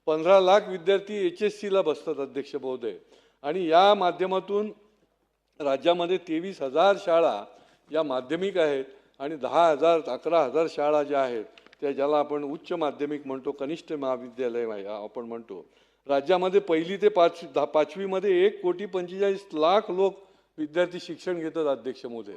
15 लाख विद्यार्थी HSC ला बसतात अध्यक्ष महोदय, आणि या माध्यमातून राज्यामध्ये 23,000 शाळा या माध्यमिक आहेत आणि 10,000 11,000 शाळा ज्या आहेत त्या ज्याला आपण उच्च माध्यमिक म्हणतो, कनिष्ठ महाविद्यालय आपण म्हणतो. राज्यामध्ये 1ली ते 5वी मध्ये 1,45,00,000 लोक विद्यार्थी शिक्षण घेतात अध्यक्ष महोदय.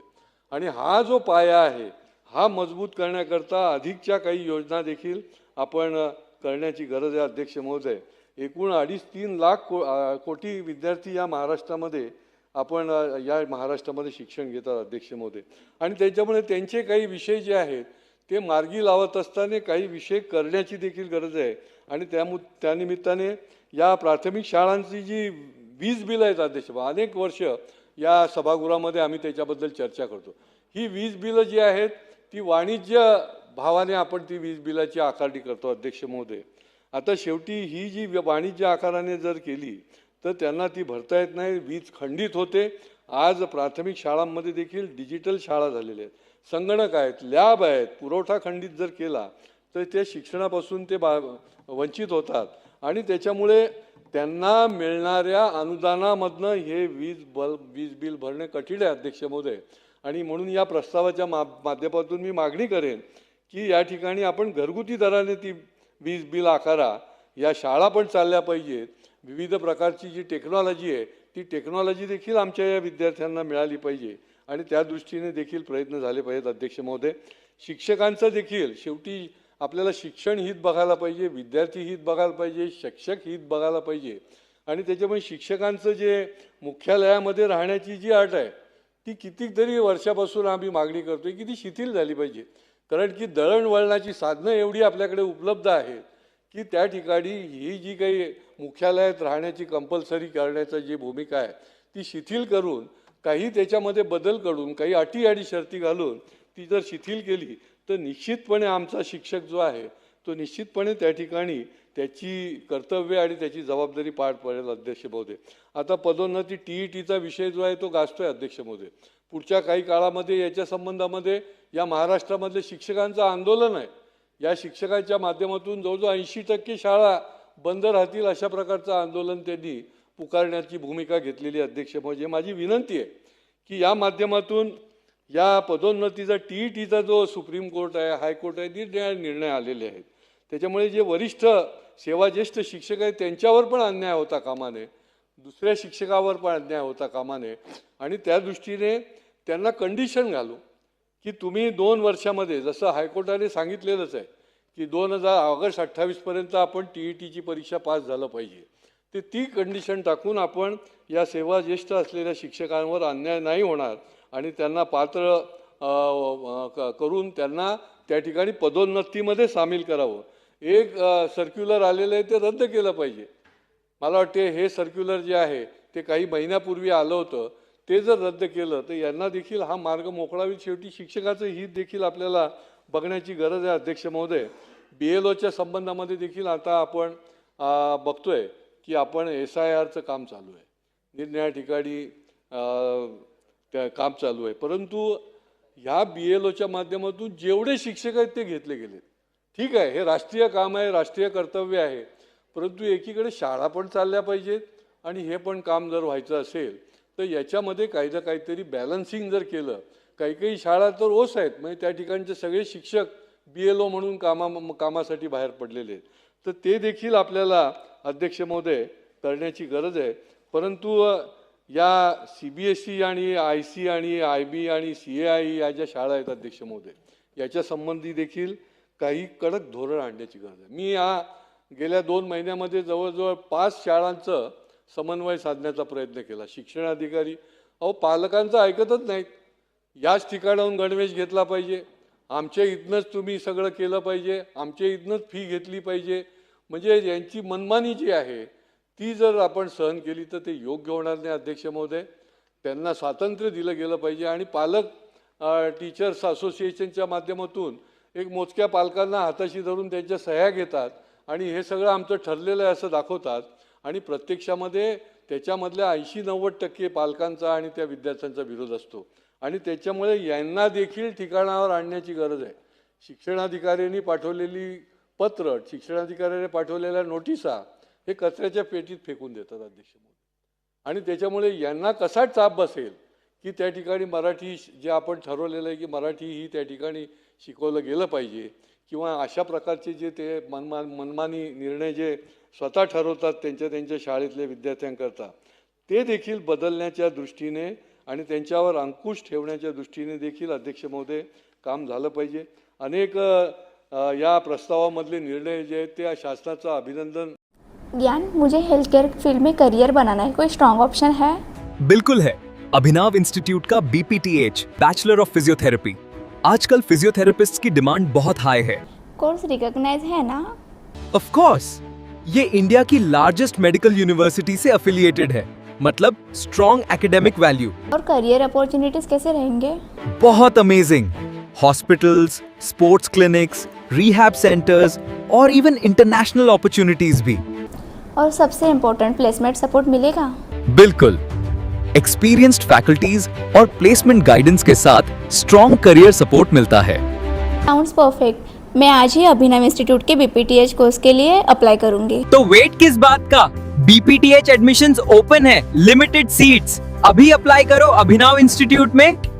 आणि हा जो पाया आहे हा मजबूत करण्याकरता अधिकच्या काही योजना देखील आपण करण्याची गरज आहे अध्यक्ष महोदय. एकूण 2.5-3 लाख कोटी विद्यार्थी या महाराष्ट्रामध्ये शिक्षण घेतात अध्यक्ष महोदय. आणि त्याच्यामुळे त्यांचे काही विषय जे आहेत ते मार्गी लावत असताना काही विषय करण्याची देखील गरज आहे. आणि त्यानिमित्ताने या प्राथमिक शाळांची जी वीज बिल आहेत अध्यक्ष, अनेक वर्ष या सभागृहामध्ये आम्ही त्याच्याबद्दल चर्चा करतो. ही वीज बिलं जी आहेत ती वाणिज्य भावाने आपण ती वीज बिलाची आकारणी करतो अध्यक्ष महोदय. आता शेवटी ही जी वाणिज्य आकाराने जर केली तर त्यांना ती भरता येत नाही, वीज खंडित होते. आज प्राथमिक शाळांमध्ये देखील डिजिटल शाळा झालेल्या आहेत, संगणक आहेत, लॅब आहेत. पुरवठा खंडित जर केला तर ते शिक्षणापासून ते वंचित होतात आणि त्याच्यामुळे त्यांना मिळणाऱ्या अनुदानामधनं हे वीज बिल भरणे कठीण आहे अध्यक्ष महोदय. आणि म्हणून या प्रस्तावाच्या माध्यमातून मी मागणी करेन की या ठिकाणी आपण घरगुती दराने ती वीज बिल आकारा. या शाळा पण चालल्या पाहिजेत. विविध प्रकारची जी टेक्नॉलॉजी आहे ती टेक्नॉलॉजी देखील आमच्या या विद्यार्थ्यांना मिळाली पाहिजे आणि त्या दृष्टीने देखील प्रयत्न झाले पाहिजेत अध्यक्ष महोदय. शिक्षकांचं देखील शेवटी आपल्याला शिक्षण हित बघायला पाहिजे, विद्यार्थी हित बघायला पाहिजे, शिक्षक हित बघायला पाहिजे. आणि त्याच्यामुळे शिक्षकांचं जे मुख्यालयामध्ये राहण्याची जी अट आहे ती कितीतरी वर्षापासून आम्ही मागणी करतोय की ती शिथिल झाली पाहिजे. कारण की दळणवळणाची साधनं एवढी आपल्याकडे उपलब्ध आहेत की त्या ठिकाणी ही जी काही मुख्यालयात राहण्याची कंपल्सरी करण्याची जी भूमिका आहे ती शिथिल करून काही त्याच्यामध्ये बदल करून काही अटी आणि शर्ती घालून ती जर शिथिल केली तर निश्चितपणे आमचा शिक्षक जो आहे तो निश्चितपणे त्या ठिकाणी त्याची कर्तव्य आणि त्याची जबाबदारी पार पडेल अध्यक्ष महोदय. आता पदोन्नती TETचा विषय जो आहे तो गाजतोय अध्यक्ष महोदय. पुढच्या काही काळामध्ये याच्या संबंधामध्ये या महाराष्ट्रामधले शिक्षकांचं आंदोलन आहे. या शिक्षकांच्या माध्यमातून जवळजवळ 80% शाळा बंद राहतील अशा प्रकारचं आंदोलन त्यांनी पुकारण्याची भूमिका घेतलेली अध्यक्ष महोदय. माझी विनंती आहे की या माध्यमातून या पदोन्नतीचा TETचा जो सुप्रीम कोर्ट आहे, हायकोर्ट आहे, निर्णय आलेले आहेत. त्याच्यामुळे जे वरिष्ठ सेवाज्येष्ठ शिक्षक आहेत त्यांच्यावर पण अन्याय होता कामा नये, दुसऱ्या शिक्षकावर पण अन्याय होता कामा नये. आणि त्या दृष्टीने त्यांना कंडिशन घालू की तुम्ही 2 वर्षामध्ये, जसं हायकोर्टाने सांगितलेलंच आहे की ऑगस्ट 28 पर्यंत आपण TETची परीक्षा पास झालं पाहिजे, ते ती कंडिशन टाकून आपण या सेवाज्येष्ठ असलेल्या शिक्षकांवर अन्याय नाही होणार आणि त्यांना पात्र करून त्यांना त्या ठिकाणी पदोन्नतीमध्ये सामील करावं. एक सर्क्युलर आलेलं आहे ते रद्द केलं पाहिजे. मला वाटते हे सर्क्युलर जे आहे ते काही महिन्यापूर्वी आलं होतं, ते जर रद्द केलं तर यांना देखील हा मार्ग मोकळा होईल. शेवटी शिक्षकाचं हित देखील आपल्याला बघण्याची गरज आहे अध्यक्ष महोदय. BLOच्या संबंधामध्ये देखील आता आपण बघतोय की आपण SIRचं काम चालू आहे, निरनिराळ्या ठिकाणी त्या काम चालू आहे. परंतु ह्या BLOच्या माध्यमातून जेवढे शिक्षक आहेत ते घेतले गेले. ठीक आहे, हे राष्ट्रीय काम आहे, राष्ट्रीय कर्तव्य आहे, परंतु एकीकडे शाळा पण चालल्या पाहिजेत आणि हे पण काम जर व्हायचं असेल तर याच्यामध्ये काहीतरी बॅलन्सिंग जर केलं. काही शाळा तर ओस आहेत, म्हणजे त्या ठिकाणचे सगळे शिक्षक BLO म्हणून कामासाठी बाहेर पडलेले आहेत. तर ते देखील आपल्याला अध्यक्ष महोदय करण्याची गरज आहे. परंतु या CBSE आणि IC आणि IB आणि CAI या ज्या शाळा आहेत अध्यक्ष महोदय, याच्या संबंधी देखील काही कडक धोरण आणण्याची गरज आहे. मी गेल्या 2 महिन्यामध्ये जवळजवळ 5 शाळांचं समन्वय साधण्याचा प्रयत्न केला. शिक्षणाधिकारी पालकांचं ऐकतच नाहीत. याच ठिकाणाहून गणवेश घेतला पाहिजे, आमच्या इथनंच तुम्ही सगळं केलं पाहिजे, आमच्या इथनंच फी घेतली पाहिजे. म्हणजे यांची मनमानी जी आहे ती जर आपण सहन केली तर ते योग्य होणार नाही अध्यक्ष महोदय. त्यांना स्वातंत्र्य दिलं गेलं पाहिजे. आणि पालक टीचर्स असोसिएशनच्या माध्यमातून एक मोजक्या पालकांना हाताशी धरून त्यांच्या सह्या घेतात आणि हे सगळं आमचं ठरलेलं आहे असं दाखवतात आणि प्रत्यक्षामध्ये त्याच्यामधल्या 80-90% पालकांचा आणि त्या विद्यार्थ्यांचा विरोध असतो. आणि त्याच्यामुळे यांना देखील ठिकाणावर आणण्याची गरज आहे. शिक्षणाधिकाऱ्यांनी पाठवलेली पत्र, शिक्षणाधिकाऱ्याने पाठवलेल्या नोटिसा हे कचऱ्याच्या पेटीत फेकून देतात अध्यक्ष महोदय. आणि त्याच्यामुळे यांना कसा चाप बसेल की त्या ठिकाणी मराठी जे आपण ठरवलेलं आहे की मराठी ही त्या ठिकाणी शिकवलं गेलं पाहिजे, किंवा अशा प्रकारचे जे ते मनमानी निर्णय जे स्वतः ठरवतात त्यांच्या शाळेतल्या विद्यार्थ्यांकरता, ते देखील बदलण्याच्या दृष्टीने आणि त्यांच्यावर अंकुश ठेवण्याच्या दृष्टीने देखील अध्यक्ष महोदय काम झालं पाहिजे. अनेक या प्रस्तावामधले निर्णय जे आहेत ते शासनाचं अभिनंदन. ज्ञान, मुझे हेल्थ केयर फील्ड में करियर बनाना है, कोई स्ट्रॉन्ग ऑप्शन है? बिल्कुल है. अभिनव इंस्टीट्यूट का BPTH बैचलर ऑफ फिजियोथेरेपी. आजकल फिजियोथेरेपिस्ट की डिमांड बहुत हाई है. कोर्स रिकॉग्नाइज है ना? ऑफ कोर्स, ये इंडिया की लार्जेस्ट मेडिकल यूनिवर्सिटी से एफिलिएटेड है, मतलब स्ट्रॉन्ग एकेडमिक वैल्यू. और करियर अपॉर्चुनिटीज कैसे रहेंगे? बहुत amazing. Hospitals, sports clinics, rehab centres और इवन इंटरनेशनल अपॉर्चुनिटीज भी. और सबसे इम्पोर्टेंट, प्लेसमेंट सपोर्ट मिलेगा? बिल्कुल. एक्सपीरियंस्ड फैकल्टीज और प्लेसमेंट गाइडेंस के साथ स्ट्रॉन्ग करियर सपोर्ट मिलता है. Sounds perfect. मैं आज ही अभिनव इंस्टीट्यूट के BPTH कोर्स के लिए अप्लाई करूंगी. तो वेट किस बात का? BPTH एडमिशंस ओपन है, लिमिटेड सीट्स. अभी अप्लाई करो अभिनव इंस्टीट्यूट में.